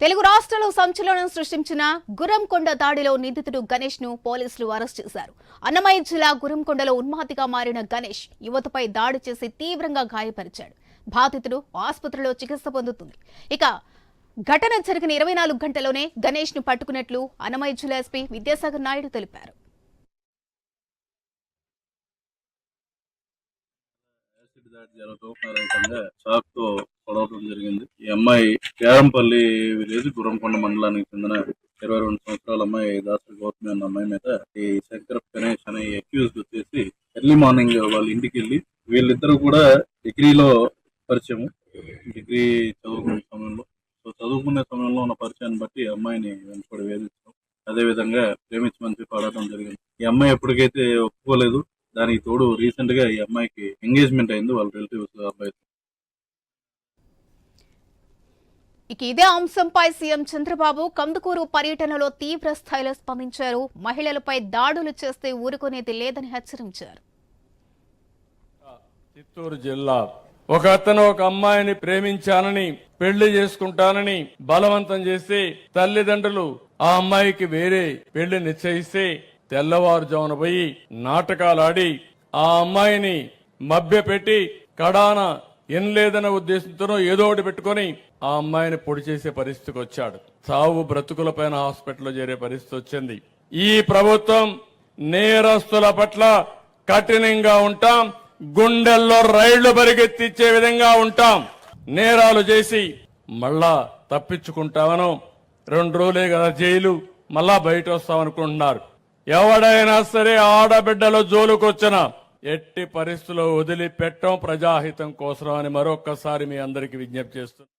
తెలుగు రాష్ట్రాల్లో సంచలనం సృష్టించిన గుర్రంకొండ దాడిలో నిందితుడు గణేష్ ను పోలీసులు అరెస్ట్ చేశారు. అన్నమయ్య జిల్లా గుర్రంకొండలో ఉన్మాదిగా మారిన గణేష్ యువతపై దాడి చేసి తీవ్రంగా గాయపరిచాడు. బాధితుడు ఆసుపత్రిలో చికిత్స పొందుతుంది. ఇక ఘటన జరిగిన 24 గంటల్లోనే గణేష్ ను పట్టుకున్నట్లు అన్నమయ్య జిల్లా ఎస్పీ విద్యాసాగర్ నాయుడు తెలిపారు. షాక్ తో పడవడం జరిగింది. ఈ అమ్మాయి కేరంపల్లి విలేజ్ గుర్రంకొండ మండలానికి చెందిన 22 సంవత్సరాల అమ్మాయి దాసరి గౌతమి అన్న అమ్మాయి మీద ఈ శంకర్ గణేష్ అనే అక్యూజ్డ్ వచ్చేసి ఎర్లీ మార్నింగ్ వాళ్ళ ఇంటికి వెళ్ళి వీళ్ళిద్దరూ కూడా డిగ్రీలో పరిచయం. డిగ్రీ చదువుకునే సమయంలో ఉన్న పరిచయాన్ని బట్టి అమ్మాయిని వెంటబడి వేధించడం, అదే విధంగా ప్రేమించమని చెప్పి అడగడం జరిగింది. ఈ అమ్మాయి ఎప్పటికైతే ఒప్పుకోలేదు. దానికి తోడు రీసెంట్ గా ఈ అమ్మాయికి ఎంగేజ్మెంట్ అయింది వాళ్ళ రిలేటివ్స్ అబ్బాయి. ఇక ఇదే అంశంపై సీఎం చంద్రబాబు కందుకూరు పర్యటనలో తీవ్ర స్థాయిలో స్పందించారు. మహిళలపై దాడులు చేస్తే ఊరుకునేది లేదని హెచ్చరించారు. చిత్తూరు జిల్లా ఒక అతను ఒక అమ్మాయిని ప్రేమించానని పెళ్లి చేసుకుంటానని బలవంతం చేసి తల్లిదండ్రులు ఆ అమ్మాయికి వేరే పెళ్లి నిశ్చయిస్తే తెల్లవారుజామున పోయి నాటకాలాడి ఆ అమ్మాయిని మభ్యపెట్టి కడాన ఎనలేదన్న ఉద్దేశంతో ఏదో ఒకటి పెట్టుకుని ఆ అమ్మాయిని పొడి చేసే పరిస్థితికి వచ్చాడు. సావు బ్రతుకులపైన హాస్పిటల్లో చేరే పరిస్థితి వచ్చింది. ఈ ప్రభుత్వం నేరస్తుల పట్ల కఠినంగా ఉంటాం, గుండెల్లో రైళ్లు పరిగెత్తిచ్చే విధంగా ఉంటాం. నేరాలు చేసి మళ్ళా తప్పించుకుంటామనో 2 రోజులే కదా జైలు, మళ్ళా బయట వస్తామనుకుంటున్నారు. ఎవడైనా సరే ఆడబిడ్డలో జోలుకొచ్చిన ఎట్టి పరిస్థితుల్లో వదిలిపెట్టం ప్రజాహితం కోసం అని మరొక్కసారి మీ అందరికీ విజ్ఞప్తి చేస్తున్నాను.